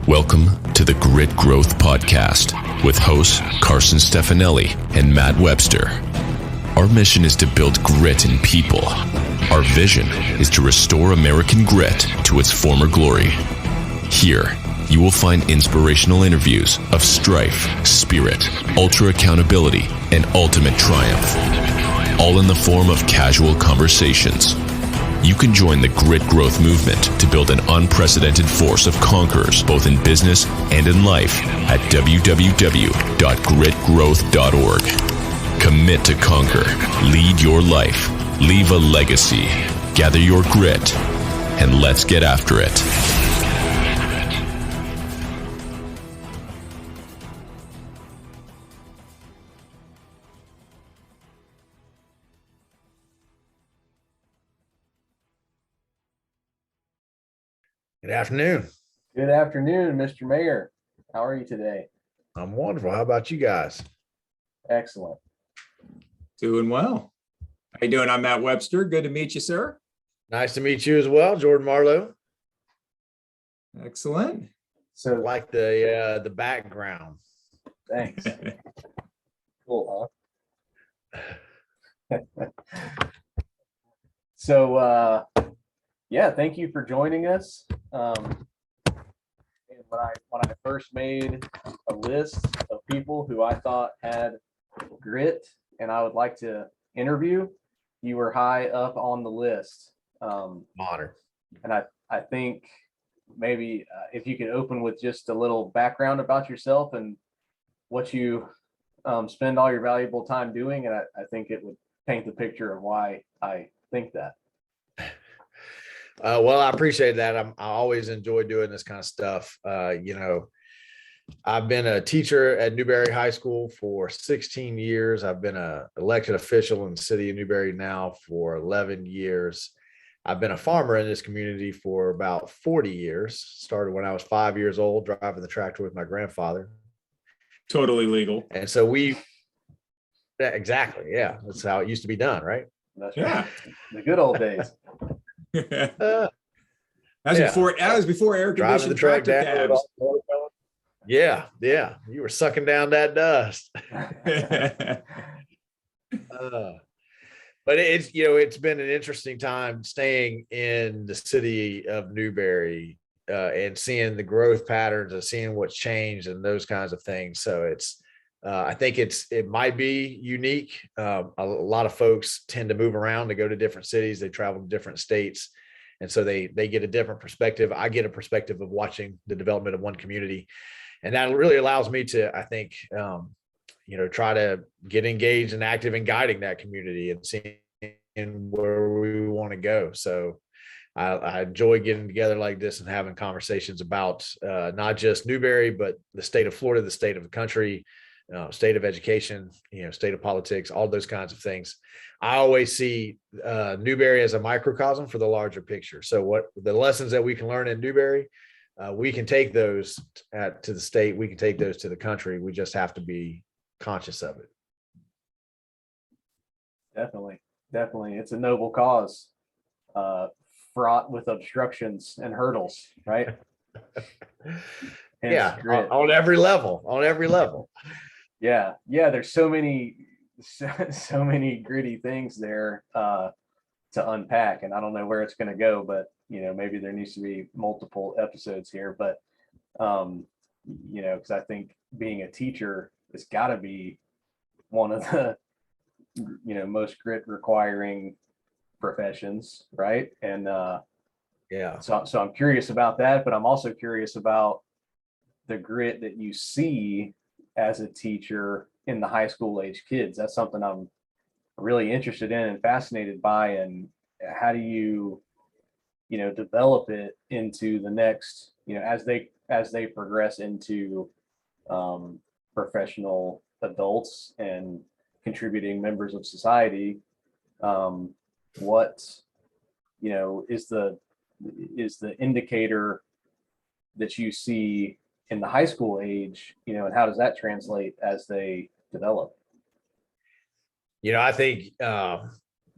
Welcome to the Grit Growth Podcast with hosts Carson Stefanelli and Matt Webster. Our mission is to build grit in people. Our vision is to restore American grit to its former glory. Here, you will find inspirational interviews of strife, spirit, ultra accountability, and ultimate triumph, all in the form of casual conversations. You can join the Grit Growth movement to build an unprecedented force of conquerors both in business and in life at www.gritgrowth.org. Commit to conquer, lead your life, leave a legacy, gather your grit, and let's get after it. Good afternoon. Good afternoon, Mr. Mayor. How are you today? I'm wonderful. How about you guys? Excellent. Doing well. How you doing? I'm Matt Webster. Good to meet you, sir. Nice to meet you as well, Jordan Marlowe. Excellent. So like the background. Thanks. Cool, huh? So, yeah, thank you for joining us. And when I first made a list of people who I thought had grit and I would like to interview, you were high up on the list. Honor. And I think maybe if you could open with just a little background about yourself and what you spend all your valuable time doing, and I think it would paint the picture of why I think that. Well, I appreciate that. I always enjoy doing this kind of stuff. I've been a teacher at Newberry High School for 16 years. I've been an elected official in the city of Newberry now for 11 years. I've been a farmer in this community for about 40 years. Started when I was 5 years old, driving the tractor with my grandfather. Totally legal. And so exactly. Yeah. That's how it used to be done, right? That's right. The good old days. That was before air conditioned tractor cabs. Yeah. You were sucking down that dust. But it's been an interesting time staying in the city of Newberry and seeing the growth patterns and seeing what's changed and those kinds of things. So I think it might be unique. A lot of folks tend to move around to go to different cities. They travel to different states. And so they get a different perspective. I get a perspective of watching the development of one community. And that really allows me to, I think, try to get engaged and active in guiding that community and seeing where we want to go. So I enjoy getting together like this and having conversations about not just Newberry, but the state of Florida, the state of the country, state of education, state of politics, all those kinds of things. I always see Newberry as a microcosm for the larger picture. So what the lessons that we can learn in Newberry, we can take those to the state. We can take those to the country. We just have to be conscious of it. Definitely. It's a noble cause, fraught with obstructions and hurdles, right? Yeah, on every level. Yeah. There's so many gritty things there to unpack, and I don't know where it's going to go, but maybe there needs to be multiple episodes here. But because I think being a teacher has got to be one of the most grit requiring professions, right? And so I'm curious about that, but I'm also curious about the grit that you see as a teacher in the high school age kids. That's something I'm really interested in and fascinated by. And how do you, develop it into the next, as they progress into professional adults and contributing members of society? What, is the indicator that you see in the high school age, and how does that translate as they develop? I think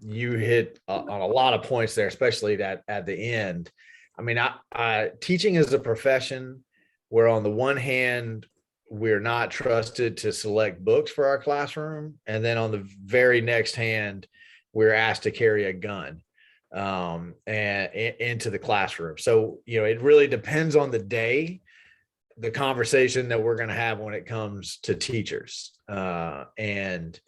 you hit on a lot of points there, especially that at the end. I mean, teaching is a profession where on the one hand, we're not trusted to select books for our classroom. And then on the very next hand, we're asked to carry a gun and into the classroom. So, it really depends on the day, the conversation that we're going to have when it comes to teachers. And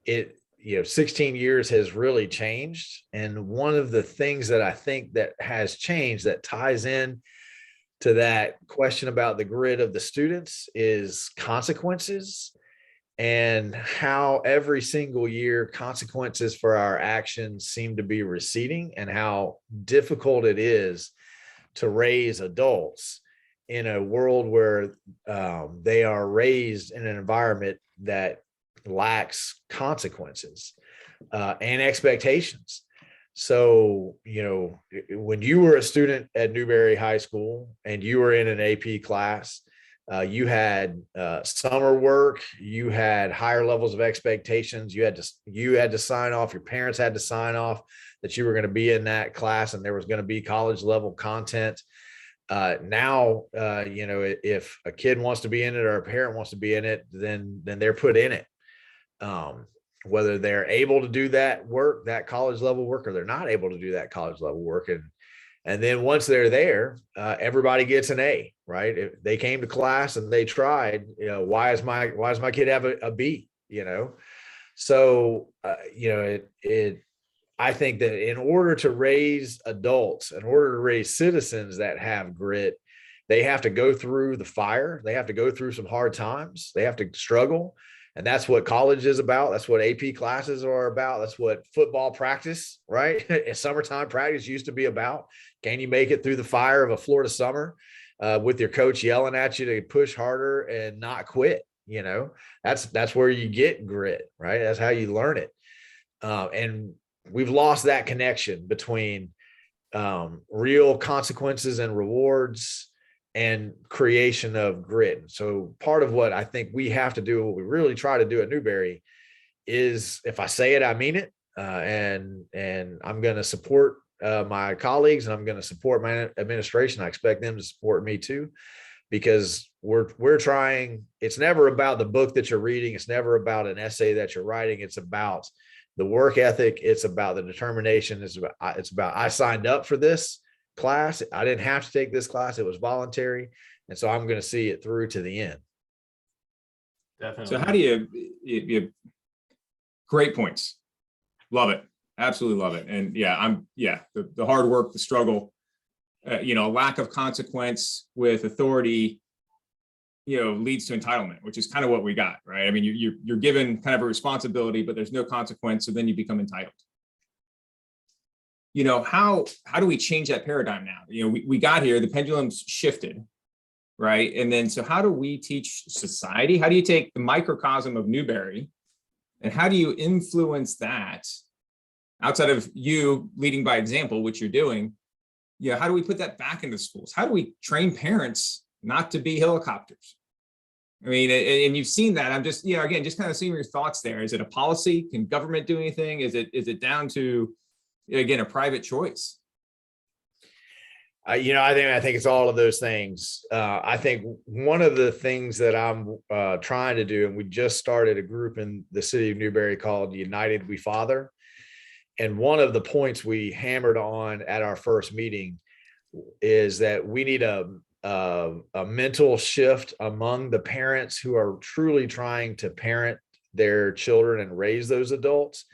it, 16 years has really changed. And one of the things that I think that has changed that ties in to that question about the grit of the students is consequences, and how every single year consequences for our actions seem to be receding, and how difficult it is to raise adults in a world where they are raised in an environment that lacks consequences and expectations. So, when you were a student at Newberry High School and you were in an AP class, you had summer work, you had higher levels of expectations. You had to sign off. Your parents had to sign off that you were going to be in that class, and there was going to be college level content. Now, if a kid wants to be in it or a parent wants to be in it, then they're put in it. Whether they're able to do that work, that college level work, or they're not able to do that college level work. And then once they're there, everybody gets an A, right? If they came to class and they tried, why does my kid have a B, So, I think that in order to raise adults, in order to raise citizens that have grit, they have to go through the fire. They have to go through some hard times. They have to struggle. And that's what college is about. That's what AP classes are about. That's what football practice, right? Summertime practice used to be about. Can you make it through the fire of a Florida summer with your coach yelling at you to push harder and not quit? That's where you get grit, right? That's how you learn it. And we've lost that connection between real consequences and rewards and creation of grit. So part of what I think we have to do, what we really try to do at Newberry, is if I say it, I mean it. And I'm going to support my colleagues, and I'm going to support my administration. I expect them to support me too, because we're trying. It's never about the book that you're reading. It's never about an essay that you're writing. It's about the work ethic. It's about the determination. It's about I signed up for this class. I didn't have to take this class. It was voluntary. And so I'm going to see it through to the end. Definitely. So how do you great points. Love it. Absolutely love it. And the hard work, the struggle, lack of consequence with authority, leads to entitlement, which is kind of what we got, right? I mean, you're given kind of a responsibility, but there's no consequence. So then you become entitled. How do we change that paradigm now? We got here, the pendulum's shifted, right? And then, so how do we teach society? How do you take the microcosm of Newberry and how do you influence that outside of you leading by example, which you're doing? How do we put that back into schools? How do we train parents not to be helicopters? I mean, and you've seen that. I'm just, again, just kind of seeing your thoughts there. Is it a policy? Can government do anything? Is it down to, again, a private choice? I think it's all of those things. I think one of the things that I'm trying to do, and we just started a group in the city of Newberry called United We Father. And one of the points we hammered on at our first meeting is that we need a mental shift among the parents who are truly trying to parent their children and raise those adults.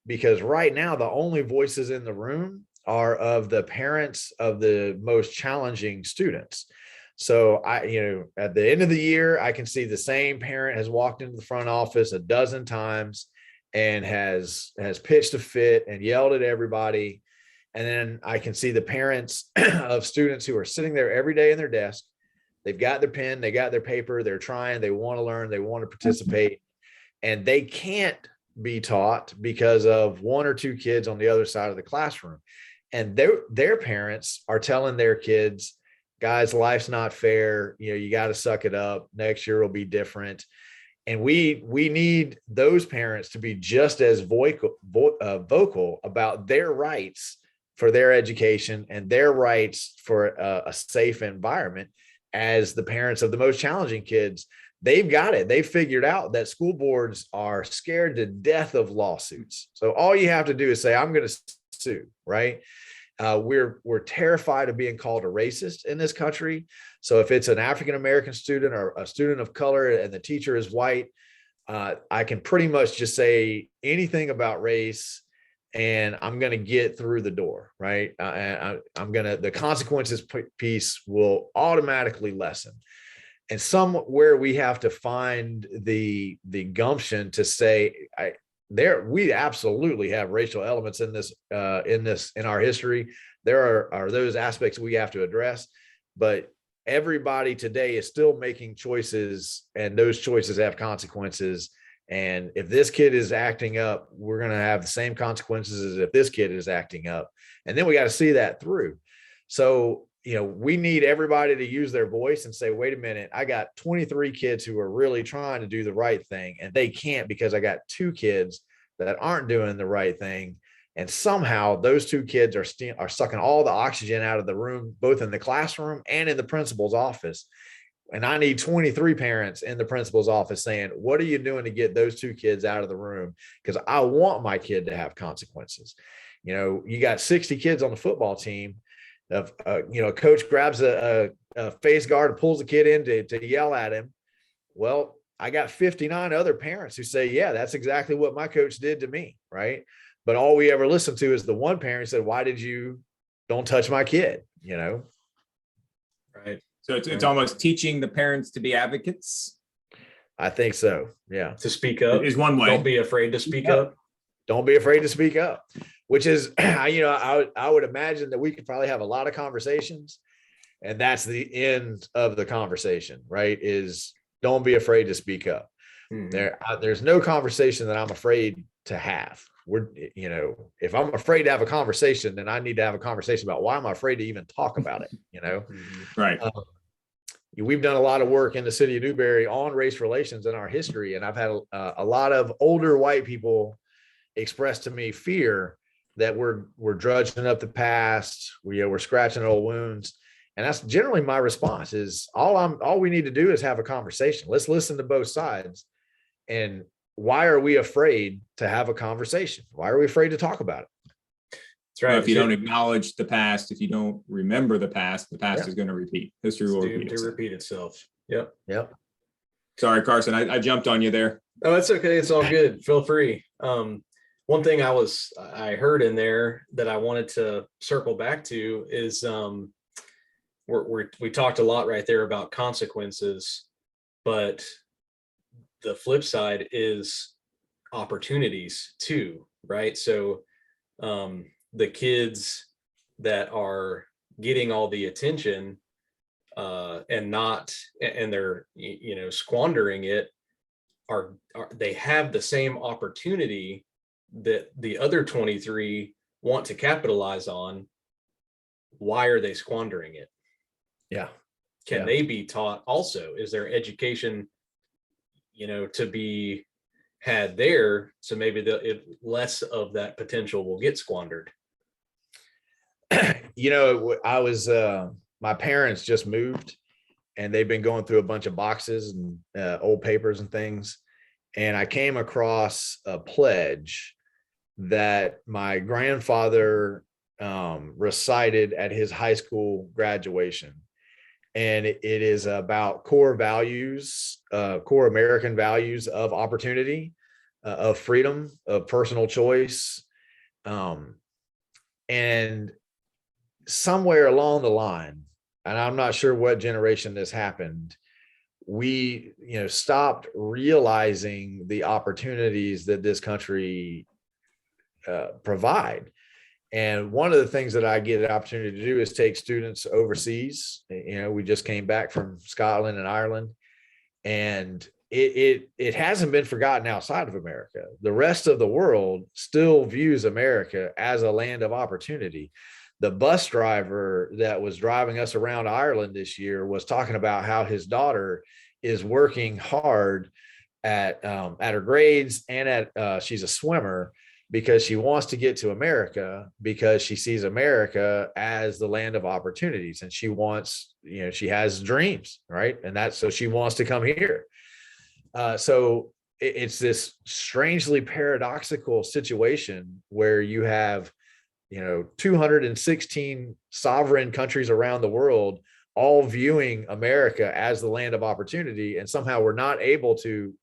Because right now, the only voices in the room are of the parents of the most challenging students. So at the end of the year, I can see the same parent has walked into the front office a dozen times and has pitched a fit and yelled at everybody. And then I can see the parents of students who are sitting there every day in their desk. They've got their pen, they got their paper, they're trying, they want to learn, they want to participate, and they can't be taught because of one or two kids on the other side of the classroom. And their parents are telling their kids, guys, life's not fair. You got to suck it up. Next year will be different. And we need those parents to be just as vocal about their rights for their education and their rights for a safe environment as the parents of the most challenging kids, they've got it. They figured out that school boards are scared to death of lawsuits. So all you have to do is say, I'm going to sue, right? We're terrified of being called a racist in this country. So if it's an African-American student or a student of color and the teacher is white, I can pretty much just say anything about race and I'm going to get through the door, right? The consequences piece will automatically lessen. And somewhere we have to find the gumption to say, we absolutely have racial elements in our history. There are those aspects we have to address, but everybody today is still making choices, and those choices have consequences. And if this kid is acting up, we're going to have the same consequences as if this kid is acting up. And then we got to see that through. So, we need everybody to use their voice and say, wait a minute, I got 23 kids who are really trying to do the right thing, and they can't because I got 2 kids that aren't doing the right thing. And somehow those 2 kids are sucking all the oxygen out of the room, both in the classroom and in the principal's office. And I need 23 parents in the principal's office saying, what are you doing to get those 2 kids out of the room? Because I want my kid to have consequences. You got 60 kids on the football team. A coach grabs a face guard and pulls the kid in to yell at him. Well, I got 59 other parents who say, yeah, that's exactly what my coach did to me. Right. But all we ever listen to is the one parent who said, why did you don't touch my kid? Right. So it's almost teaching the parents to be advocates. I think so. Yeah. To speak up is one way. Don't be afraid to speak up. Don't be afraid to speak up, which is, I would imagine that we could probably have a lot of conversations, and that's the end of the conversation, right? Is don't be afraid to speak up. Mm-hmm. There's no conversation that I'm afraid to have. If I'm afraid to have a conversation, then I need to have a conversation about why I'm afraid to even talk about it, Right. We've done a lot of work in the city of Newberry on race relations in our history. And I've had a lot of older white people express to me fear that we're drudging up the past. We're scratching old wounds. And that's generally my response is all we need to do is have a conversation. Let's listen to both sides. And why are we afraid to have a conversation? Why are we afraid to talk about it? That's right. If you don't acknowledge the past, if you don't remember the past is going to repeat. History will repeat itself. Yep. Sorry, Carson, I jumped on you there. Oh, that's okay. It's all good. Feel free. One thing I heard in there that I wanted to circle back to is we talked a lot right there about consequences, but the flip side is opportunities too, right? So the kids that are getting all the attention and they're squandering it are they have the same opportunity that the other 23 want to capitalize on. Why are they squandering it? Yeah. Can they be taught also? Is there education to be had there, so maybe less of that potential will get squandered? I was my parents just moved, and they've been going through a bunch of boxes and old papers and things, and I came across a pledge that my grandfather recited at his high school graduation. And it is about core values, core American values of opportunity, of freedom, of personal choice. And somewhere along the line, and I'm not sure what generation this happened, we, stopped realizing the opportunities that this country provide. And one of the things that I get an opportunity to do is take students overseas. We just came back from Scotland and Ireland, and it hasn't been forgotten outside of America. The rest of the world still views America as a land of opportunity. The bus driver that was driving us around Ireland this year was talking about how his daughter is working hard at her grades and she's a swimmer because she wants to get to America because she sees America as the land of opportunities, and she wants, she has dreams, right? And so she wants to come here. So it's this strangely paradoxical situation where you have, 216 sovereign countries around the world all viewing America as the land of opportunity. And somehow we're not able to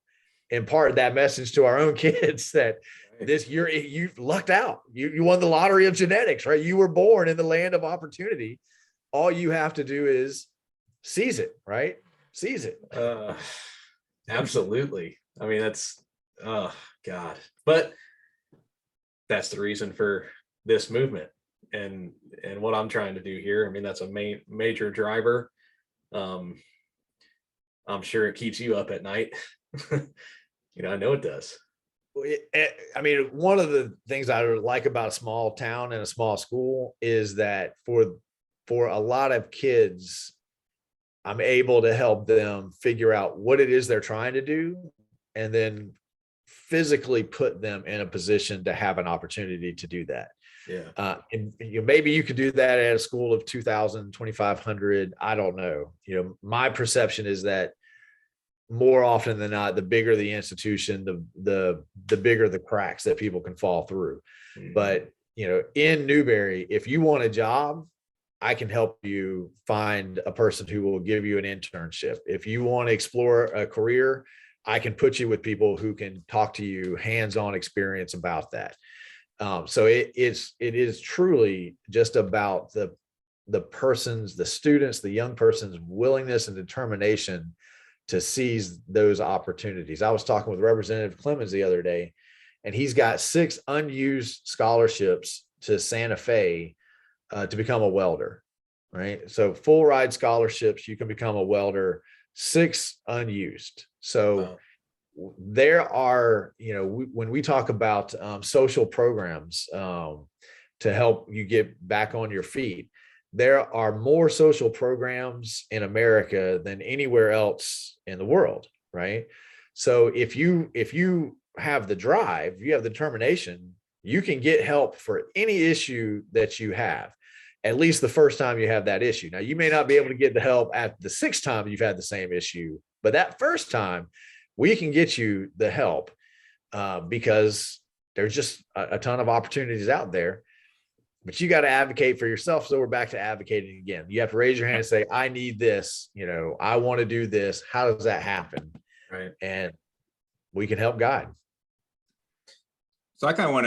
impart that message to our own kids that you lucked out. You won the lottery of genetics, right? You were born in the land of opportunity. All you have to do is seize it, right? Seize it. Absolutely. I mean, that's, oh God, but that's the reason for this movement and what I'm trying to do here. I mean, that's a major driver. I'm sure it keeps you up at night. I know it does. I mean, one of the things I like about a small town and a small school is that for a lot of kids, I'm able to help them figure out what it is they're trying to do, and then physically put them in a position to have an opportunity to do that. Yeah. And maybe you could do that at a school of 2,000, 2,500. I don't know. My perception is that more often than not, the bigger the institution, the bigger the cracks that people can fall through. Mm-hmm. But, in Newberry, if you want a job, I can help you find a person who will give you an internship. If you want to explore a career, I can put you with people who can talk to you hands-on experience about that. So it is truly just about the person's, the students, the young person's willingness and determination to seize those opportunities. I was talking with Representative Clemens the other day, and he's got 6 unused scholarships to Santa Fe to become a welder, right? So full ride scholarships, you can become a welder, 6 unused. So wow. There are, when we talk about social programs to help you get back on your feet, there are more social programs in America than anywhere else in the world, right? So if you have the drive, you have the determination, you can get help for any issue that you have, at least the first time you have that issue. Now, you may not be able to get the help at the 6th time you've had the same issue, but that first time, we can get you the help because there's just a ton of opportunities out there, but you got to advocate for yourself. So we're back to advocating again. You have to raise your hand and say, I need this, I want to do this. How does that happen? Right. And we can help guide. So I want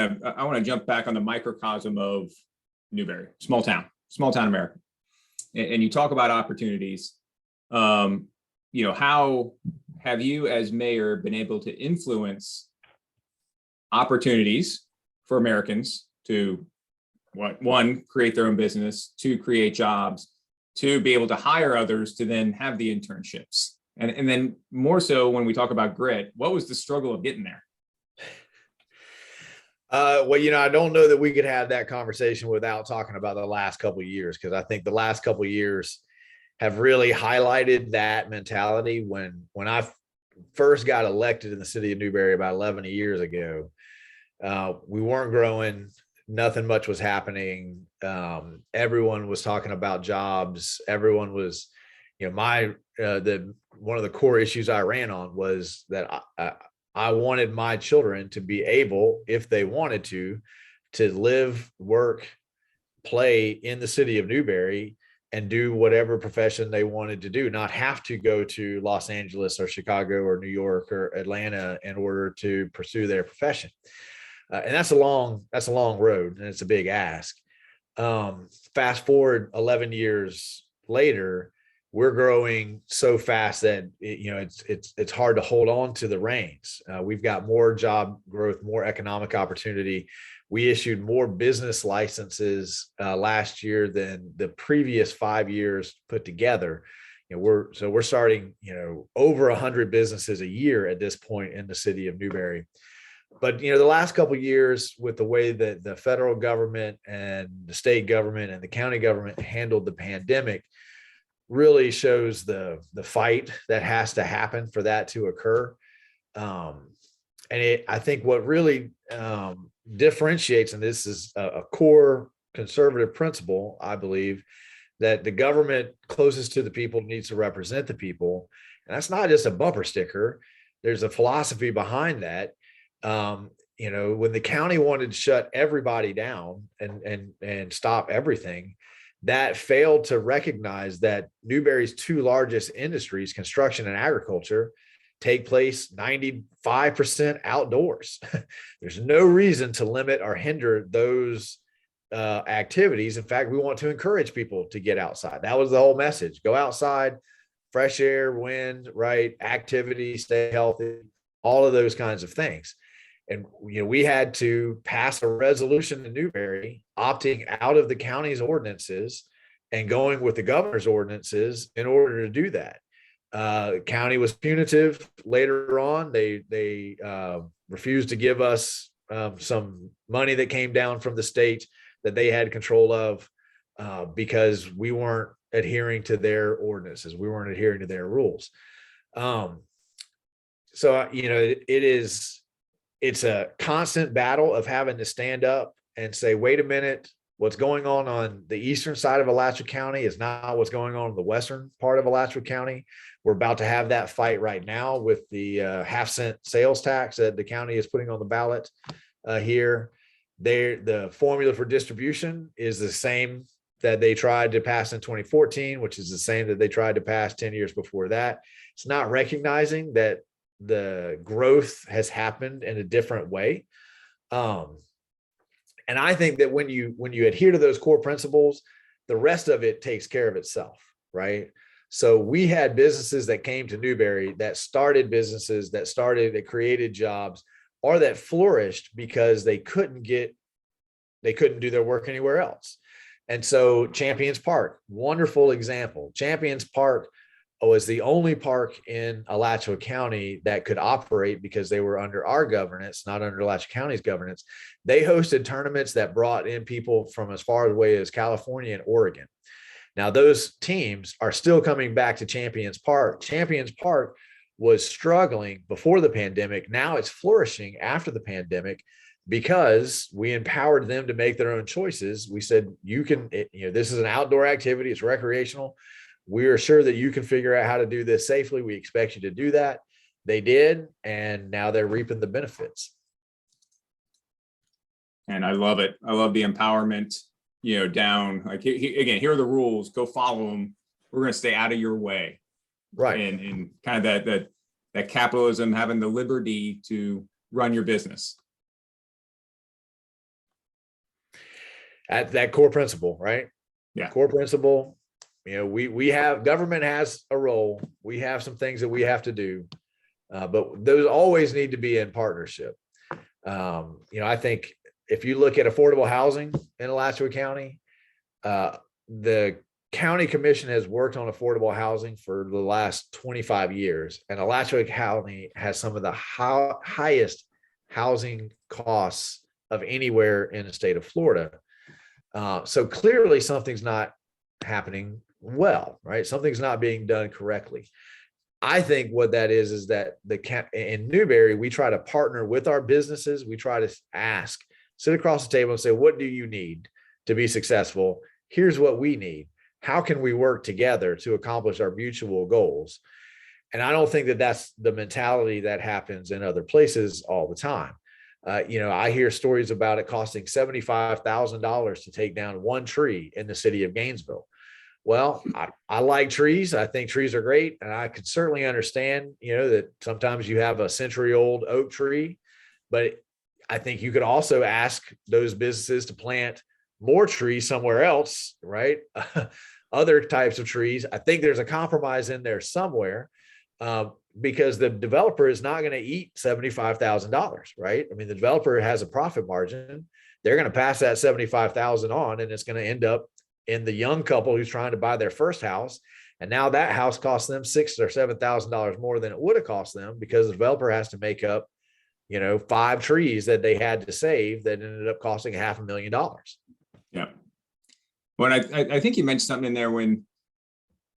to jump back on the microcosm of Newberry, small town America. And you talk about opportunities. How have you as mayor been able to influence opportunities for Americans to one, create their own business, 2, create jobs, 2, be able to hire others to then have the internships? And then more so when we talk about grit, what was the struggle of getting there? Well, I don't know that we could have that conversation without talking about the last couple of years, because I think the last couple of years have really highlighted that mentality. When I first got elected in the city of Newberry about 11 years ago, we weren't growing. Nothing much was happening. Everyone was talking about jobs. Everyone was, one of the core issues I ran on was that I wanted my children to be able, if they wanted to live, work, play in the city of Newberry and do whatever profession they wanted to do, not have to go to Los Angeles or Chicago or New York or Atlanta in order to pursue their profession. And that's a long road, and it's a big ask. Fast forward 11 years later, we're growing so fast that it's hard to hold on to the reins. We've got more job growth, more economic opportunity. We issued more business licenses last year than the previous 5 years put together. We're starting over 100 businesses a year at this point in the city of Newberry. But the last couple of years, with the way that the federal government and the state government and the county government handled the pandemic, really shows the fight that has to happen for that to occur. I think what really differentiates, and this is a core conservative principle, I believe, that the government closest to the people needs to represent the people. And that's not just a bumper sticker. There's a philosophy behind that. When the county wanted to shut everybody down and stop everything, that failed to recognize that Newberry's two largest industries, construction and agriculture, take place 95% outdoors. There's no reason to limit or hinder those activities. In fact, we want to encourage people to get outside. That was the whole message. Go outside, fresh air, wind, right? Activity, stay healthy, all of those kinds of things. And we had to pass a resolution in Newberry opting out of the county's ordinances and going with the governor's ordinances in order to do that. The county was punitive later on. They refused to give us some money that came down from the state that they had control of because we weren't adhering to their ordinances. We weren't adhering to their rules. It's a constant battle of having to stand up and say, wait a minute, what's going on the eastern side of Alachua County is not what's going on in the western part of Alachua County. We're about to have that fight right now with the half-cent sales tax that the county is putting on the ballot here. The formula for distribution is the same that they tried to pass in 2014, which is the same that they tried to pass 10 years before that. It's not recognizing that the growth has happened in a different way. And I think that when you adhere to those core principles, the rest of it takes care of itself, right? So we had businesses that came to Newberry that started businesses that created jobs, or that flourished because they couldn't do their work anywhere else. And so Champions Park, wonderful example. Champions Park was the only park in Alachua County that could operate because they were under our governance, not under Alachua County's governance. They hosted tournaments that brought in people from as far away as California and Oregon. Now, those teams are still coming back to Champions Park. Champions Park was struggling before the pandemic. Now it's flourishing after the pandemic because we empowered them to make their own choices. We said, this is an outdoor activity. It's recreational. We are sure that you can figure out how to do this safely. We expect you to do that. They did, and now they're reaping the benefits. And I love it. I love the empowerment, down, like, again, here are the rules, go follow them. We're going to stay out of your way. Right. And kind of that capitalism, having the liberty to run your business. At that core principle, right? Yeah. Core principle. We have, government has a role. We have some things that we have to do, but those always need to be in partnership. I think if you look at affordable housing in Alachua County, the county commission has worked on affordable housing for the last 25 years, and Alachua County has some of the highest housing costs of anywhere in the state of Florida. So clearly something's not happening well, right? Something's not being done correctly. I think what that is that in Newberry, we try to partner with our businesses. We try to sit across the table and say, what do you need to be successful? Here's what we need. How can we work together to accomplish our mutual goals? And I don't think that that's the mentality that happens in other places all the time. I hear stories about it costing $75,000 to take down one tree in the city of Gainesville. Well, I like trees. I think trees are great. And I could certainly understand, that sometimes you have a century-old oak tree, but I think you could also ask those businesses to plant more trees somewhere else, right? Other types of trees. I think there's a compromise in there somewhere, because the developer is not going to eat $75,000, right? I mean, the developer has a profit margin. They're going to pass that $75,000 on, and it's going to end up in the young couple who's trying to buy their first house. And now that house costs them $6,000 or $7,000 more than it would have cost them, because the developer has to make up, 5 trees that they had to save that ended up costing $500,000. Yeah. Well, I think you mentioned something in there when,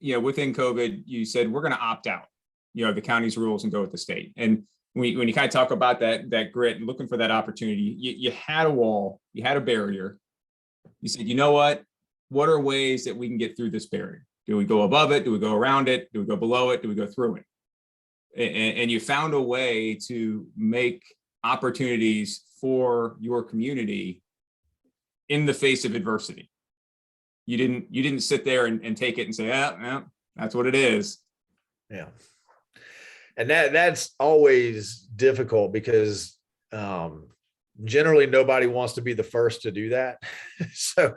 within COVID, you said, we're going to opt out, the county's rules and go with the state. And when you kind of talk about that grit and looking for that opportunity, you had a wall, you had a barrier. You said, you know what are ways that we can get through this barrier? Do we go above it? Do we go around it? Do we go below it? Do we go through it? And you found a way to make opportunities for your community in the face of adversity. You didn't sit there and take it and say, yeah, that's what it is. Yeah. And that's always difficult because generally nobody wants to be the first to do that. So,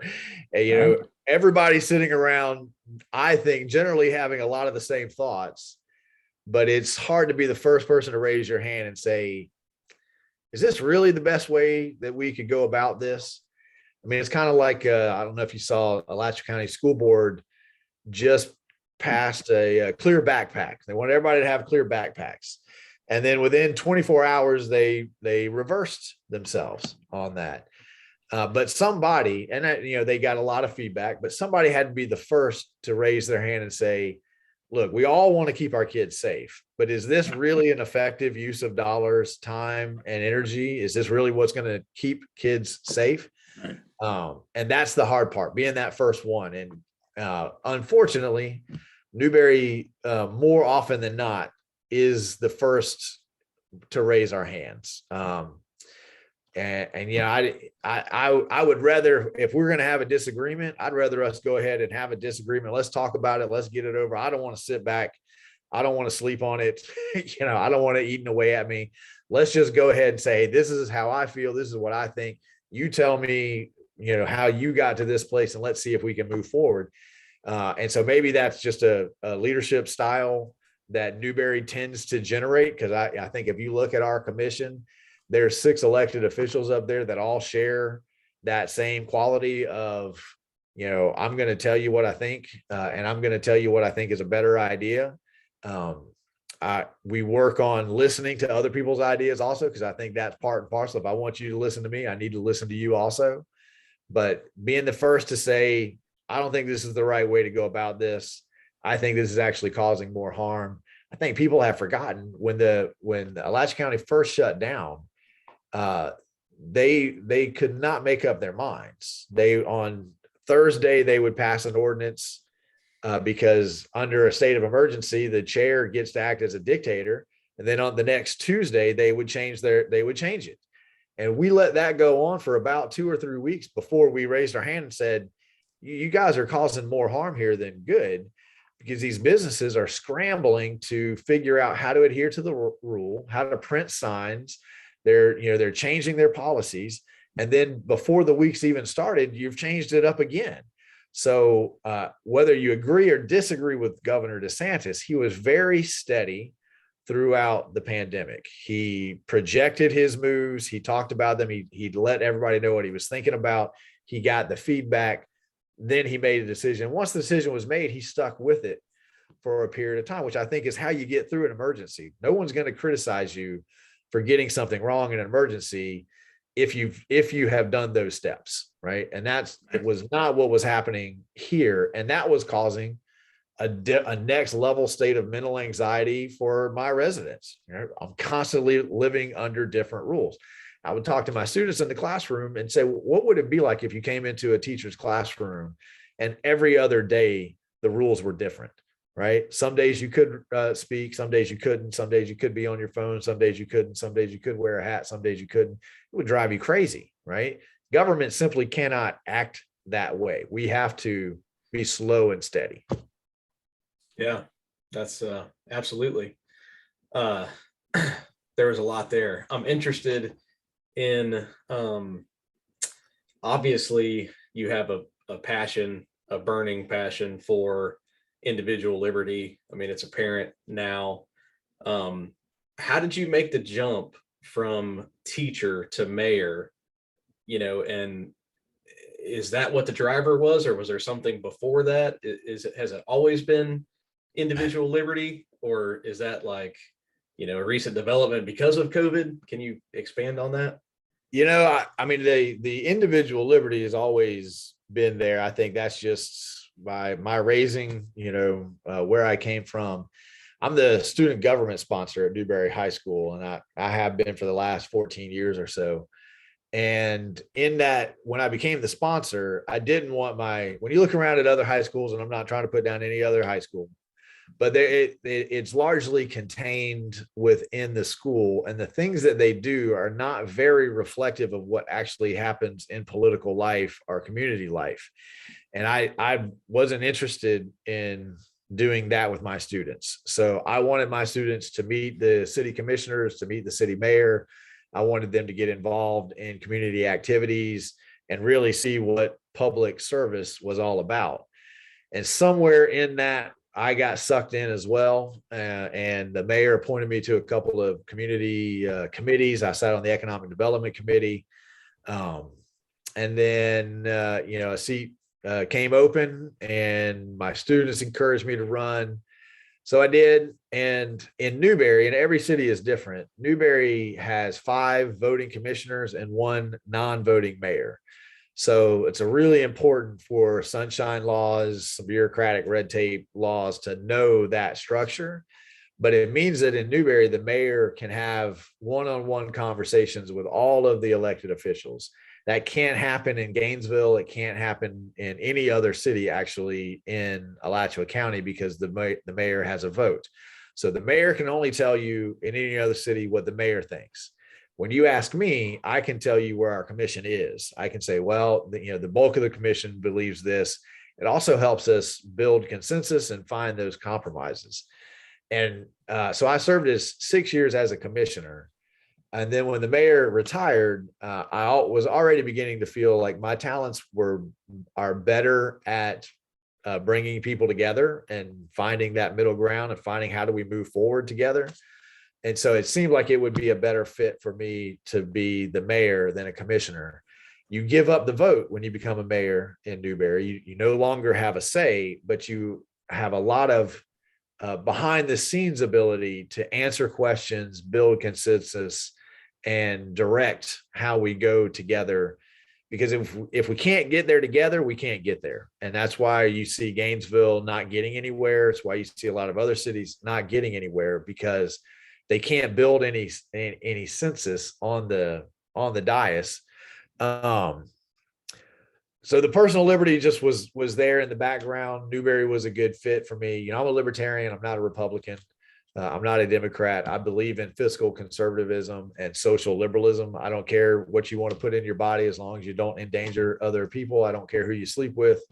everybody's sitting around, I think, generally having a lot of the same thoughts, but it's hard to be the first person to raise your hand and say, is this really the best way that we could go about this? I mean, it's kind of like, I don't know if you saw Alachua County School Board just passed a clear backpack. They want everybody to have clear backpacks. And then within 24 hours, they reversed themselves on that. But somebody, and they got a lot of feedback, but somebody had to be the first to raise their hand and say, look, we all want to keep our kids safe, but is this really an effective use of dollars, time, and energy? Is this really what's going to keep kids safe? Right. And that's the hard part, being that first one. And unfortunately, Newberry, more often than not, is the first to raise our hands. I would rather, if we're going to have a disagreement, I'd rather us go ahead and have a disagreement. Let's talk about it. Let's get it over. I don't want to sit back. I don't want to sleep on it. I don't want it eating away at me. Let's just go ahead and say, hey, this is how I feel. This is what I think. You tell me, how you got to this place, and let's see if we can move forward. And so maybe that's just a leadership style that Newberry tends to generate. Because I think if you look at our commission, there's 6 elected officials up there that all share that same quality of, I'm going to tell you what I think, and I'm going to tell you what I think is a better idea. We work on listening to other people's ideas also, because I think that's part and parcel. If I want you to listen to me, I need to listen to you also. But being the first to say, I don't think this is the right way to go about this. I think this is actually causing more harm. I think people have forgotten when Alachua County first shut down, they could not make up their minds. On Thursday, they would pass an ordinance because under a state of emergency, the chair gets to act as a dictator. And then on the next Tuesday, they would change it. And we let that go on for about 2 or 3 weeks before we raised our hand and said, you guys are causing more harm here than good, because these businesses are scrambling to figure out how to adhere to the rule, how to print signs. They're changing their policies. And then before the week's even started, you've changed it up again. So whether you agree or disagree with Governor DeSantis, he was very steady throughout the pandemic. He projected his moves. He talked about them. He let everybody know what he was thinking about. He got the feedback. Then he made a decision. Once the decision was made, he stuck with it for a period of time, which I think is how you get through an emergency. No one's going to criticize you for getting something wrong in an emergency if you have done those steps, right? And it was not what was happening here, and that was causing a next level state of mental anxiety for my residents. I'm constantly living under different rules. I would talk to my students in the classroom and say, what would it be like if you came into a teacher's classroom and every other day the rules were different, right? Some days you could speak, some days you couldn't, some days you could be on your phone, some days you couldn't, some days you could wear a hat, some days you couldn't. It would drive you crazy, right? Government simply cannot act that way. We have to be slow and steady. Yeah, that's absolutely. There was a lot there. I'm interested in, obviously you have a passion, a burning passion for individual liberty. I mean, it's apparent now. How did you make the jump from teacher to mayor, and is that what the driver was, or was there something before that? Has it always been individual liberty, or is that like, a recent development because of COVID? Can you expand on that? I mean, the individual liberty has always been there. I think that's just by my raising, where I came from. I'm the student government sponsor at Newberry High School, and I have been for the last 14 years or so. And in that, when I became the sponsor, I didn't want when you look around at other high schools, and I'm not trying to put down any other high school, but it's largely contained within the school, and the things that they do are not very reflective of what actually happens in political life or community life. And I wasn't interested in doing that with my students. So I wanted my students to meet the city commissioners, to meet the city mayor. I wanted them to get involved in community activities and really see what public service was all about. And somewhere in that, I got sucked in as well. And the mayor appointed me to a couple of community committees. I sat on the economic development committee. And then, a seat came open, and my students encouraged me to run. So I did. And in Newberry, and every city is different, Newberry has 5 voting commissioners and 1 non-voting mayor. So it's a really important for sunshine laws, bureaucratic red tape laws to know that structure. But it means that in Newberry, the mayor can have one-on-one conversations with all of the elected officials. That can't happen in Gainesville. It can't happen in any other city, actually, in Alachua County, because the mayor has a vote. So the mayor can only tell you in any other city what the mayor thinks. When you ask me, I can tell you where our commission is. I can say, well, the bulk of the commission believes this. It also helps us build consensus and find those compromises. And so I served as 6 years as a commissioner. And then when the mayor retired, I was already beginning to feel like my talents are better at bringing people together and finding that middle ground and finding how do we move forward together. And so it seemed like it would be a better fit for me to be the mayor than a commissioner. You give up the vote when you become a mayor in Newberry. You no longer have a say, but you have a lot of behind the scenes ability to answer questions, build consensus, and direct how we go together. Because if we can't get there together, we can't get there. And that's why you see Gainesville not getting anywhere. It's why you see a lot of other cities not getting anywhere, because they can't build any census on the dais. So the personal liberty just was there in the background. Newberry was a good fit for me. I'm a libertarian. I'm not a Republican. I'm not a Democrat. I believe in fiscal conservatism and social liberalism. I don't care what you want to put in your body as long as you don't endanger other people. I don't care who you sleep with.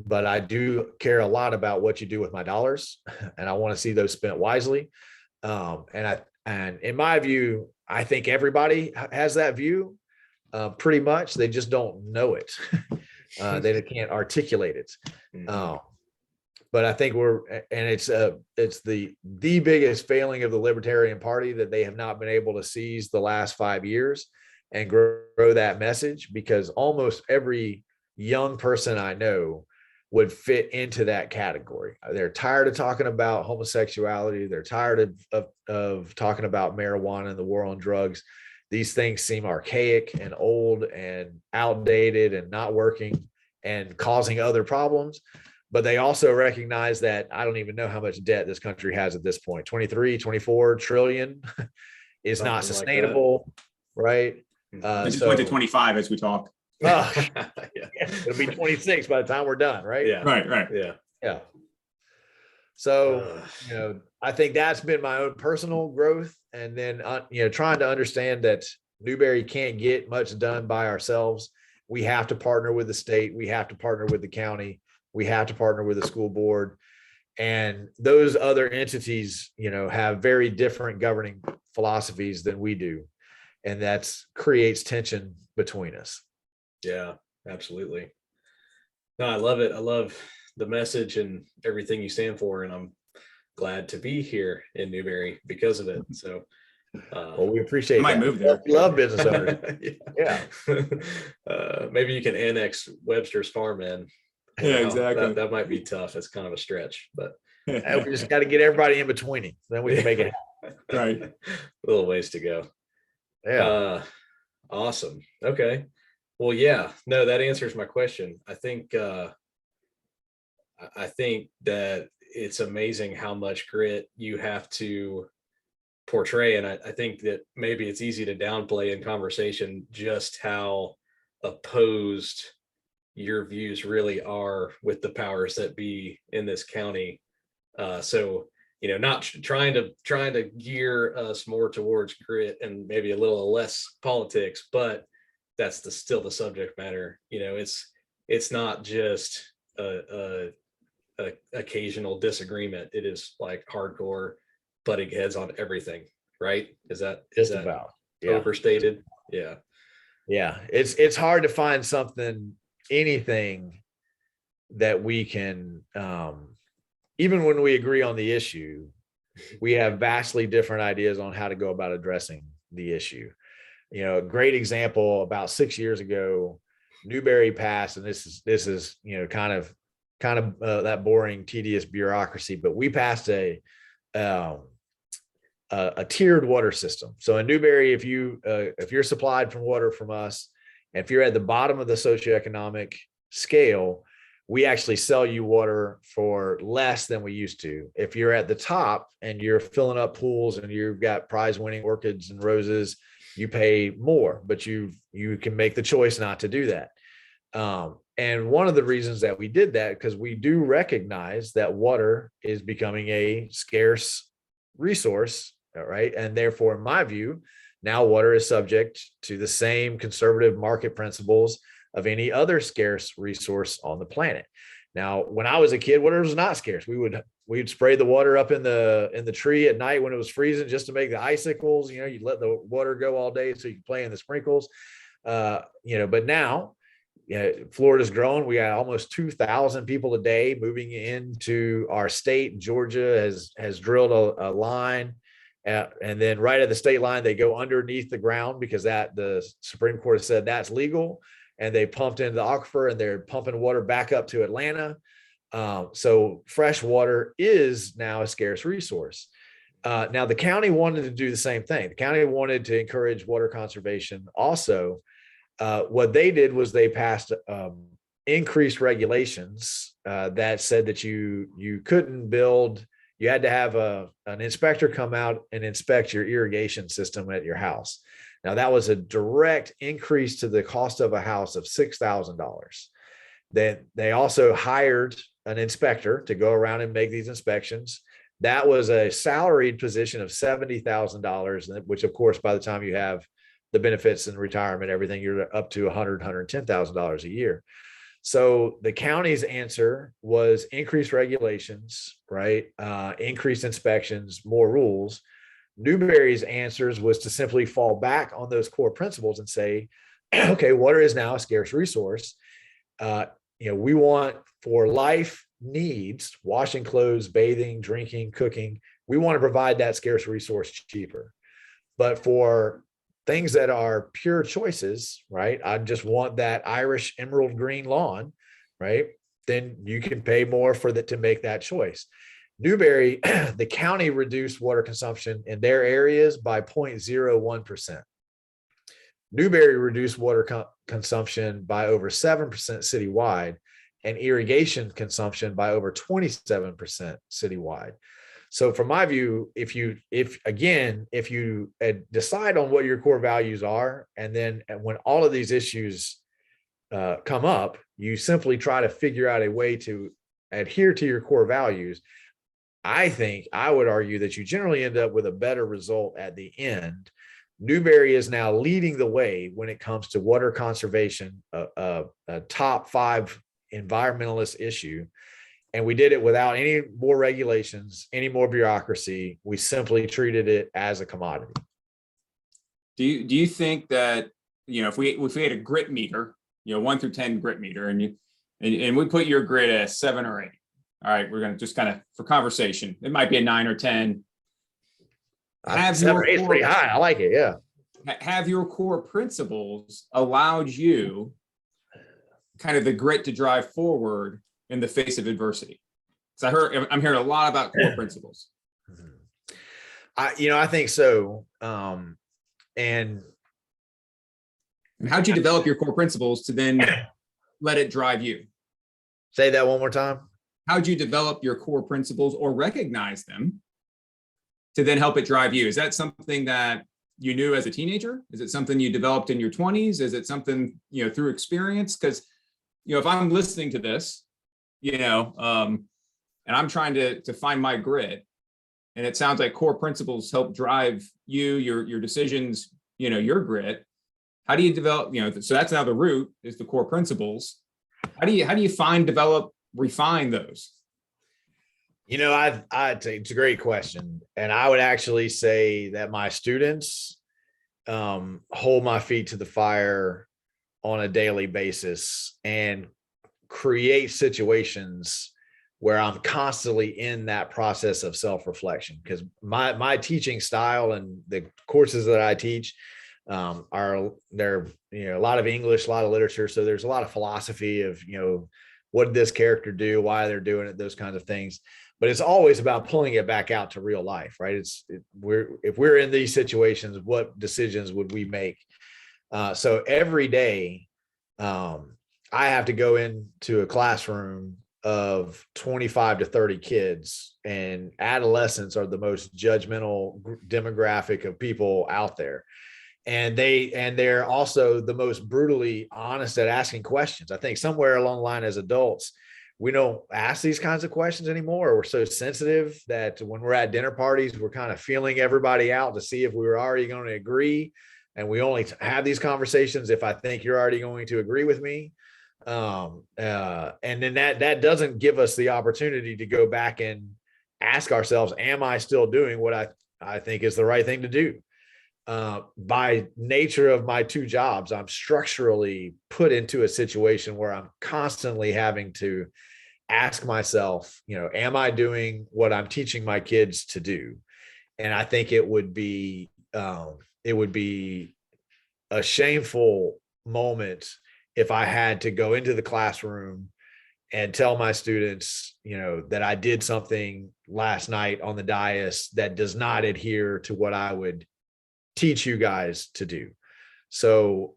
But I do care a lot about what you do with my dollars, and I want to see those spent wisely. And in my view, I think everybody has that view. Pretty much, they just don't know it. They can't articulate it. But I think it's the biggest failing of the Libertarian Party that they have not been able to seize the last 5 years and grow that message, because almost every young person I know would fit into that category. They're tired of talking about homosexuality. They're tired of talking about marijuana and the war on drugs. These things seem archaic and old and outdated and not working and causing other problems. But they also recognize that I don't even know how much debt this country has at this point. 23, 24 trillion is something not sustainable, right? It just went to 25 as we talk. Yeah. It'll be 26 by the time we're done, right? Yeah. Right. Yeah. So, I think that's been my own personal growth. And then, trying to understand that Newberry can't get much done by ourselves. We have to partner with the state. We have to partner with the county. We have to partner with the school board. And those other entities, have very different governing philosophies than we do. And that creates tension between us. Yeah, absolutely. No, I love it. I love the message and everything you stand for. And I'm glad to be here in Newberry because of it. So, well, we appreciate it. I might move there. We love business owners. Yeah. Maybe you can annex Webster's farm in. Yeah, exactly. That might be tough. It's kind of a stretch, but we just got to get everybody in between. Then we can make it happen. Right. A little ways to go. Yeah. Awesome. Okay. Well, yeah, no, that answers my question. I think I think that it's amazing how much grit you have to portray. And I think that maybe it's easy to downplay in conversation just how opposed your views really are with the powers that be in this county. So, not trying to gear us more towards grit and maybe a little less politics, but that's still the subject matter. It's not just a occasional disagreement. It is like hardcore butting heads on everything, right? Is that about overstated? Yeah. It's hard to find anything that we can, even when we agree on the issue, we have vastly different ideas on how to go about addressing the issue. A great example, about 6 years ago, Newberry passed, and this is kind of that boring, tedious bureaucracy, but we passed a tiered water system. So in Newberry, if you're supplied from water from us, and if you're at the bottom of the socioeconomic scale, we actually sell you water for less than we used to. If you're at the top and you're filling up pools and you've got prize winning orchids and roses, you pay more, but you can make the choice not to do that. And one of the reasons that we did that, because we do recognize that water is becoming a scarce resource, right? And therefore, in my view, now water is subject to the same conservative market principles of any other scarce resource on the planet. Now, when I was a kid, water was not scarce. We'd spray the water up in the tree at night when it was freezing just to make the icicles. You'd let the water go all day so you could play in the sprinkles. But now, Florida's growing. We got almost 2,000 people a day moving into our state. Georgia has drilled a line. And then right at the state line, they go underneath the ground because the Supreme Court has said that's legal. And they pumped into the aquifer and they're pumping water back up to Atlanta. So fresh water is now a scarce resource. Now, the county wanted to do the same thing. The county wanted to encourage water conservation also. What they did was they passed increased regulations that said that you couldn't build. You had to have an inspector come out and inspect your irrigation system at your house. Now, that was a direct increase to the cost of a house of $6,000. Then they also hired an inspector to go around and make these inspections. That was a salaried position of $70,000, which, of course, by the time you have the benefits and retirement, everything, you're up to $110,000 a year. So the county's answer was increased regulations, right? Increased inspections, more rules. Newberry's answers was to simply fall back on those core principles and say, okay, water is now a scarce resource. We want, for life needs, washing clothes, bathing, drinking, cooking, we want to provide that scarce resource cheaper. But for things that are pure choices, right? I just want that Irish emerald green lawn, right? Then you can pay more to make that choice. Newberry, the county reduced water consumption in their areas by 0.01%. Newberry reduced water consumption by over 7% citywide, and irrigation consumption by over 27% citywide. So from my view, if you decide on what your core values are, and then when all of these issues come up, you simply try to figure out a way to adhere to your core values, I would argue that you generally end up with a better result at the end. Newberry is now leading the way when it comes to water conservation, a top 5 environmentalist issue. And we did it without any more regulations, any more bureaucracy. We simply treated it as a commodity. Do you think that, if we had a grit meter, 1 through 10 grit meter, and we put your grit at a 7 or 8. All right, we're going to just kind of, for conversation, it might be a 9 or 10. 7 or 8 is pretty high. I like it. Yeah. Have your core principles allowed you kind of the grit to drive forward in the face of adversity? Because I'm hearing a lot about core principles. I think so. And how'd you develop your core principles to then let it drive you? Say that one more time. how'd you develop your core principles or recognize them to then help it drive you? Is that something that you knew as a teenager? Is it something you developed in your 20s? Is it something, through experience? Because, if I'm listening to this, and I'm trying to find my grit, and it sounds like core principles help drive you, your decisions, your grit. How do you develop, so that's now the root is the core principles. How do you find, develop, refine those? It's a great question. And I would actually say that my students hold my feet to the fire on a daily basis and create situations where I'm constantly in that process of self-reflection, because my teaching style and the courses that I teach they're a lot of English, a lot of literature. So there's a lot of philosophy of, what did this character do, why they're doing it, those kinds of things. But it's always about pulling it back out to real life, right? If we're in these situations, what decisions would we make? So every day, I have to go into a classroom of 25 to 30 kids, and adolescents are the most judgmental demographic of people out there. And they're also the most brutally honest at asking questions. I think somewhere along the line as adults, we don't ask these kinds of questions anymore. We're so sensitive that when we're at dinner parties, we're kind of feeling everybody out to see if we were already going to agree. And we only have these conversations if I think you're already going to agree with me. And then that doesn't give us the opportunity to go back and ask ourselves, am I still doing what I think is the right thing to do? By nature of my two jobs, I'm structurally put into a situation where I'm constantly having to ask myself, am I doing what I'm teaching my kids to do? And I think it would be a shameful moment if I had to go into the classroom and tell my students, that I did something last night on the dais that does not adhere to what I would teach you guys to do. So,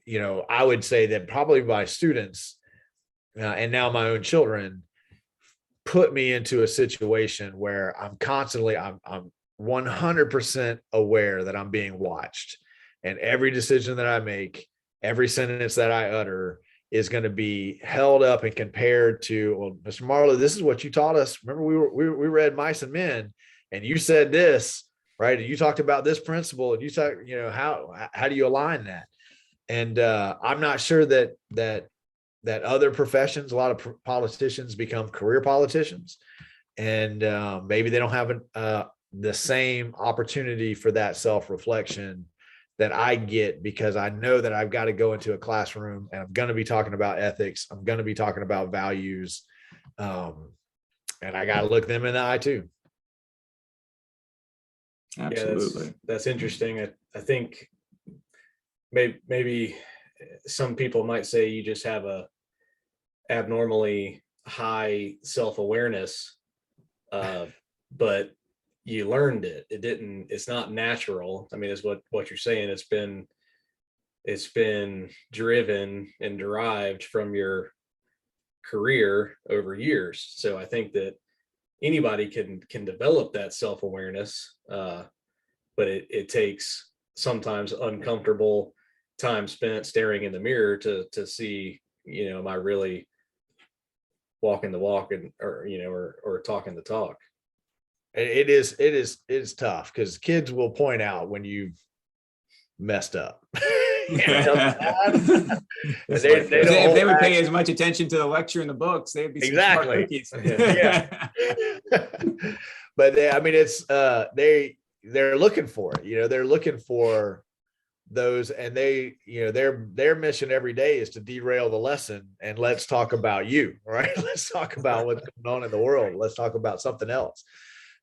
I would say that probably my students and now my own children put me into a situation where I'm 100% aware that I'm being watched, and every decision that I make, every sentence that I utter is going to be held up and compared to, well, Mr. Marlowe, this is what you taught us. Remember, we read Mice and Men, and you said this, right? And you talked about this principle, and you talk, how do you align that? And I'm not sure that other professions, a lot of politicians become career politicians, and maybe they don't have the same opportunity for that self-reflection that I get, because I know that I've got to go into a classroom and I'm going to be talking about ethics. I'm going to be talking about values. And I got to look them in the eye too. Absolutely. Yeah, that's interesting. I think maybe some people might say you just have a abnormally high self-awareness, but you learned it. It's not natural. I mean, it's what you're saying. It's been driven and derived from your career over years. So I think that anybody can develop that self-awareness, but it takes sometimes uncomfortable time spent staring in the mirror to see, am I really walking the walk or talking the talk? It is tough, because kids will point out when you've messed up. If they would pay as much attention to the lecture and the books, they'd be exactly. Yeah. But it's they're looking for it. They're looking for those, and their mission every day is to derail the lesson and let's talk about you, right? Let's talk about what's going on in the world. Let's talk about something else.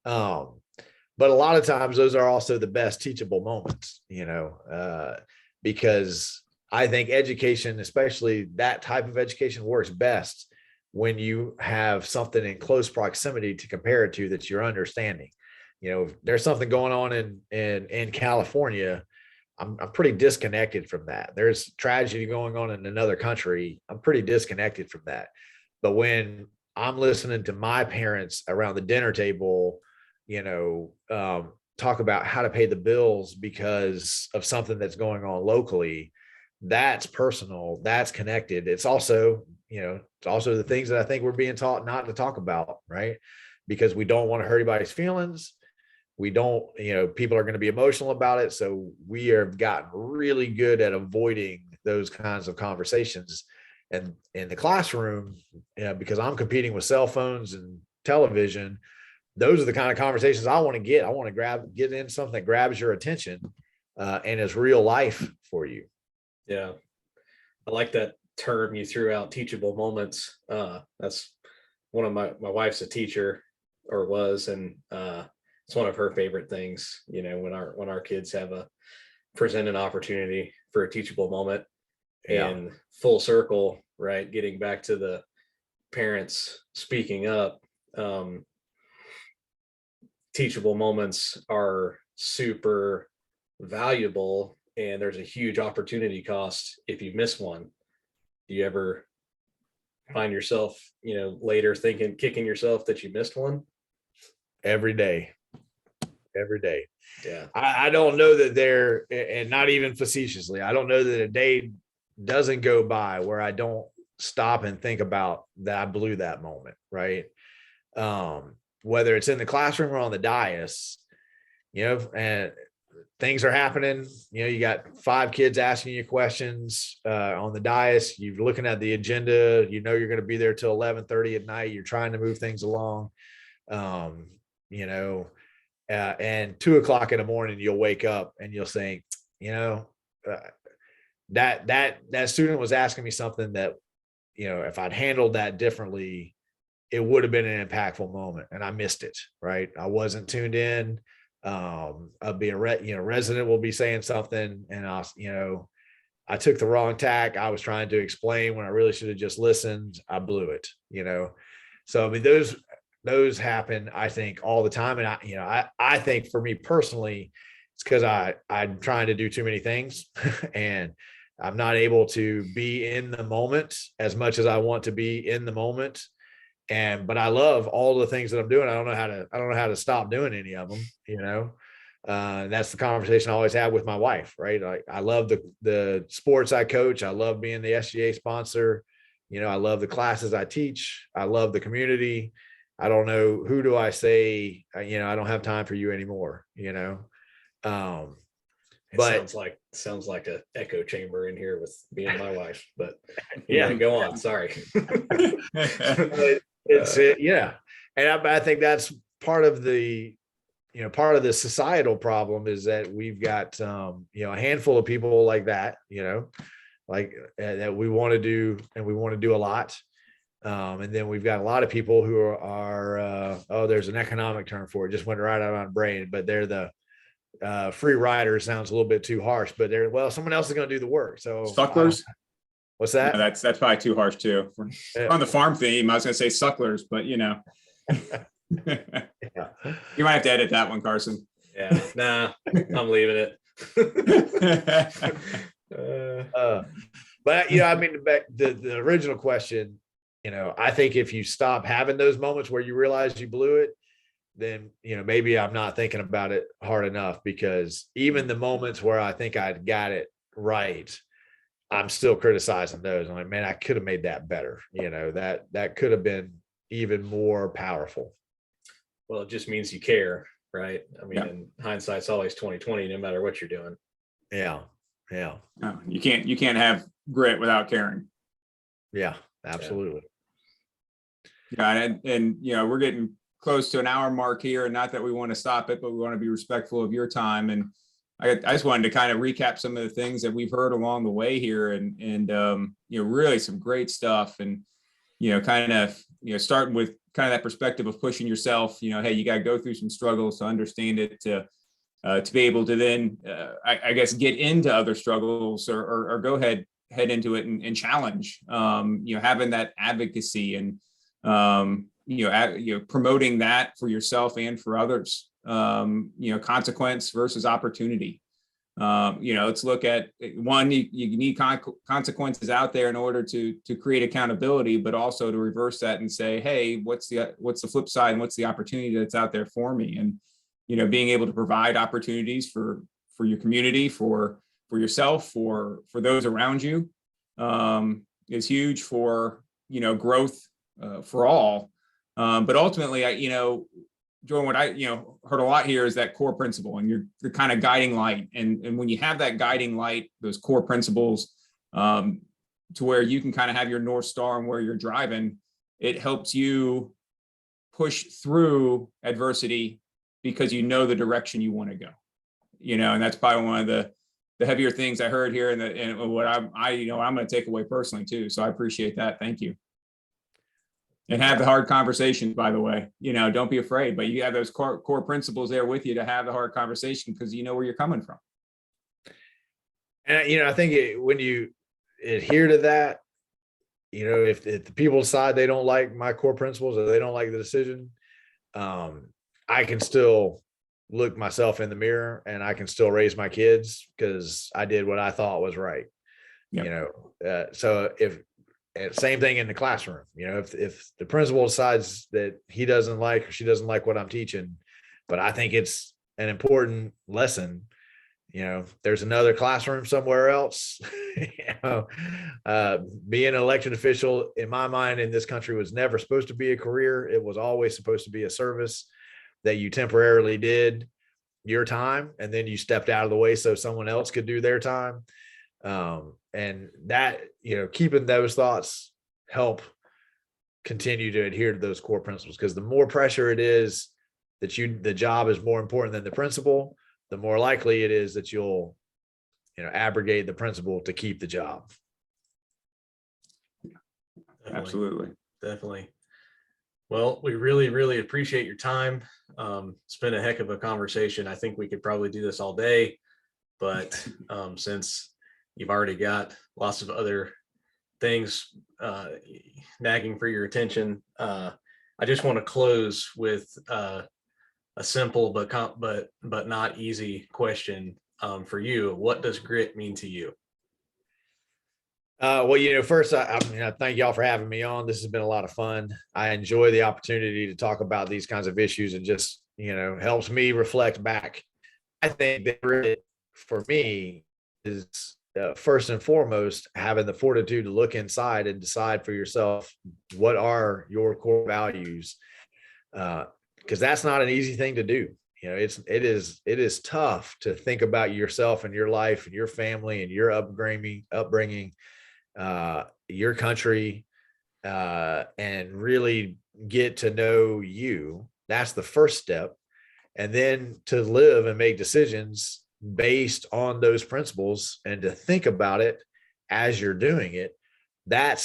But a lot of times those are also the best teachable moments, because I think education, especially that type of education, works best when you have something in close proximity to compare it to that you're understanding. If there's something going on in California, I'm pretty disconnected from that. There's tragedy going on in another country, I'm pretty disconnected from that. But when I'm listening to my parents around the dinner table, talk about how to pay the bills because of something that's going on locally. That's personal, that's connected. It's also the things that I think we're being taught not to talk about, right? Because we don't want to hurt anybody's feelings. We don't, people are going to be emotional about it. So we have gotten really good at avoiding those kinds of conversations. And in the classroom, because I'm competing with cell phones and television, those are the kind of conversations I want to get. I want to get in something that grabs your attention and is real life for you. Yeah. I like that term you threw out, teachable moments. That's one of my wife's a teacher, or was, and it's one of her favorite things, when our kids present an opportunity for a teachable moment. Yeah. And full circle, right? Getting back to the parents speaking up, teachable moments are super valuable, and there's a huge opportunity cost if you miss one. Do you ever find yourself, later kicking yourself that you missed one? Every day. Yeah. I don't know that and not even facetiously, I don't know that a day doesn't go by where I don't stop and think about that I blew that moment, right? Whether it's in the classroom or on the dais, and things are happening, you got 5 kids asking you questions on the dais, you're looking at the agenda, you're going to be there till 11:30 at night, you're trying to move things along, and 2:00 in the morning, you'll wake up and you'll think, that student was asking me something that, if I'd handled that differently, it would have been an impactful moment, and I missed it. Right. I wasn't tuned in. I'll be resident will be saying something, and I took the wrong tack. I was trying to explain when I really should have just listened. I blew it, So, I mean, those happen, I think, all the time. And I think for me personally, it's because I'm trying to do too many things and I'm not able to be in the moment as much as I want to be in the moment. But I love all the things that I'm doing. I don't know how to stop doing any of them, that's the conversation I always have with my wife, right? I love the sports I coach. I love being the SGA sponsor. I love the classes I teach. I love the community. I don't know, who do I say, I don't have time for you anymore, But sounds like a echo chamber in here with me and my wife, but yeah, go on. Sorry. Yeah. And I think that's part of the societal problem is that we've got, a handful of people like that, that we want to do, and we want to do a lot. And then we've got a lot of people who are there's an economic term for it, just went right out of my brain, but they're the free riders. Sounds a little bit too harsh, but someone else is going to do the work. So sucklers. What's that? No, that's probably too harsh too. On the farm theme, I was going to say sucklers, but Yeah. You might have to edit that one, Carson. Yeah, nah, I'm leaving it. But back the original question, I think if you stop having those moments where you realize you blew it, then maybe I'm not thinking about it hard enough, because even the moments where I think I got it right, I'm still criticizing those. I'm like, man, I could have made that better. That could have been even more powerful. Well, it just means you care, right? I mean, in hindsight's always 20/20, no matter what you're doing. Yeah. No, you can't have grit without caring. Yeah, absolutely. Yeah, and we're getting close to an hour mark here, and not that we want to stop it, but we want to be respectful of your time. And I just wanted to kind of recap some of the things that we've heard along the way here, and really some great stuff. And kind of starting with kind of that perspective of pushing yourself. Hey, you got to go through some struggles to understand it, to be able to then I guess get into other struggles, or go head into it and challenge. Having that advocacy and promoting that for yourself and for others. Consequence versus opportunity. Let's look at one, you need consequences out there in order to create accountability, but also to reverse that and say, hey, what's the flip side and what's the opportunity that's out there for me? And, being able to provide opportunities for your community, for yourself, for those around you, is huge for, growth for all. But ultimately, Jordan, what I heard a lot here is that core principle, and you're kind of guiding light. And when you have that guiding light, those core principles, to where you can kind of have your North Star and where you're driving, it helps you push through adversity because you know the direction you want to go. And that's probably one of the heavier things I heard here, and what I'm going to take away personally too. So I appreciate that. Thank you. And have the hard conversations, by the way. Don't be afraid, but you have those core principles there with you to have the hard conversation because you know where you're coming from. And I think when you adhere to that, if the people decide they don't like my core principles or they don't like the decision, I can still look myself in the mirror and I can still raise my kids because I did what I thought was right. Yep. So and same thing in the classroom, if the principal decides that he doesn't like or she doesn't like what I'm teaching, but I think it's an important lesson, there's another classroom somewhere else. Being an elected official, in my mind, in this country was never supposed to be a career. It was always supposed to be a service that you temporarily did your time and then you stepped out of the way so someone else could do their time. And that, keeping those thoughts help continue to adhere to those core principles, because the more pressure it is that the job is more important than the principle, the more likely it is that you'll, abrogate the principle to keep the job. Definitely. Well, we really, really appreciate your time. It's been a heck of a conversation. I think we could probably do this all day, but since you've already got lots of other things nagging for your attention, I just want to close with a simple but not easy question for you. What does grit mean to you? Well, first, I thank y'all for having me on. This has been a lot of fun. I enjoy the opportunity to talk about these kinds of issues, and just, helps me reflect back. I think that grit for me is first and foremost having the fortitude to look inside and decide for yourself what are your core values, because that's not an easy thing to do. It is tough to think about yourself and your life and your family and your upbringing, your country, and really get to know you. That's the first step. And then to live and make decisions based on those principles and to think about it as you're doing it. That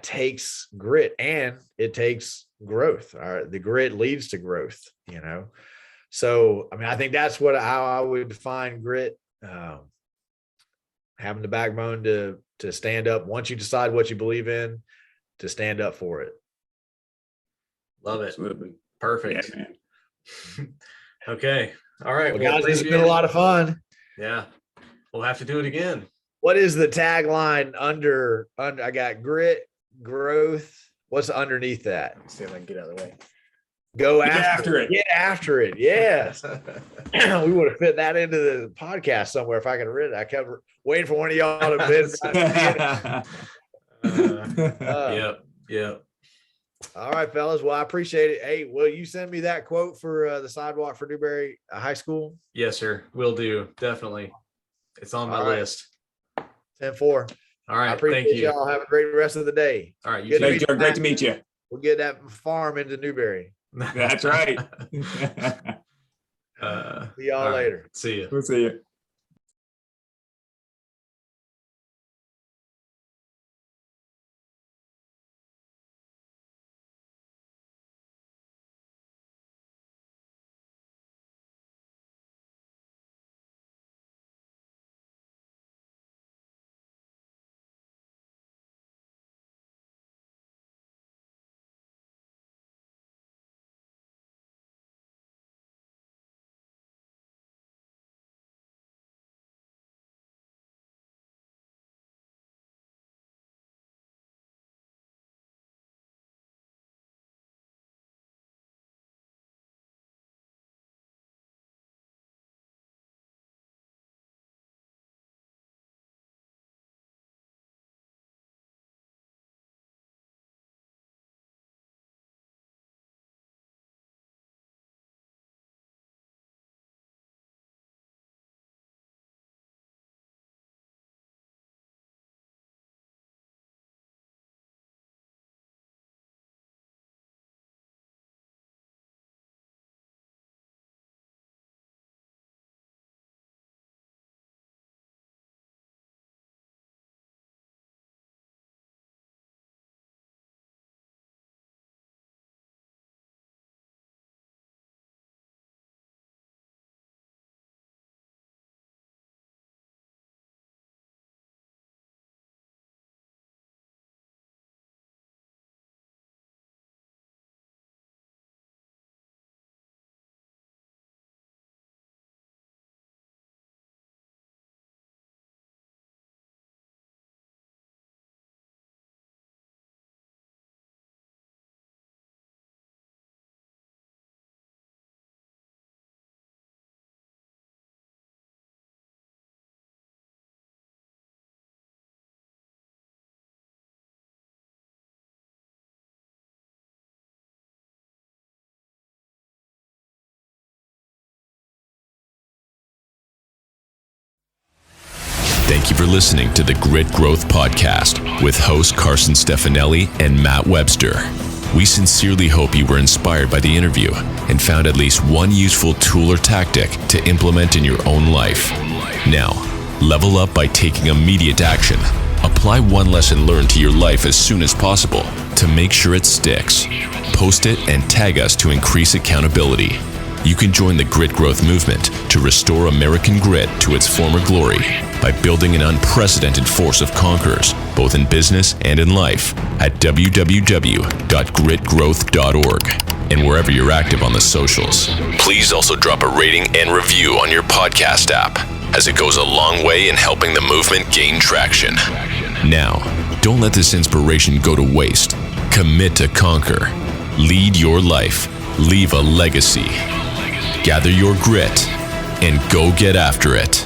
takes grit, and it takes growth. The grit leads to growth, So, I think that's how I would define grit. Having the backbone to stand up once you decide what you believe in, to stand up for it. Love it. Absolutely. Perfect. Yeah, man. Okay. All right. Well, guys, this has been a lot of fun. Yeah. We'll have to do it again. What is the tagline under? I got grit, growth. What's underneath that? Let's see if I can get out of the way. Go after it. Get after it. Yes. We would have fit that into the podcast somewhere if I could have read it. I kept waiting for one of y'all to bid. Yep. All right, fellas. Well, I appreciate it. Hey, will you send me that quote for the sidewalk for Newberry High School? Yes, sir. Will do. Definitely. It's on my list. 10-4. All right. I appreciate y'all. Have a great rest of the day. All right. Great to meet you. We'll get that farm into Newberry. That's right. See y'all later. Right. See you. We'll see you. Thank you for listening to the Grit Growth Podcast with hosts Carson Stefanelli and Matt Webster. We sincerely hope you were inspired by the interview and found at least one useful tool or tactic to implement in your own life. Now, level up by taking immediate action. Apply one lesson learned to your life as soon as possible to make sure it sticks. Post it and tag us to increase accountability. You can join the Grit Growth movement to restore American grit to its former glory by building an unprecedented force of conquerors, both in business and in life, at www.gritgrowth.org and wherever you're active on the socials. Please also drop a rating and review on your podcast app, as it goes a long way in helping the movement gain traction. Now, don't let this inspiration go to waste. Commit to conquer. Lead your life. Leave a legacy. Gather your grit and go get after it.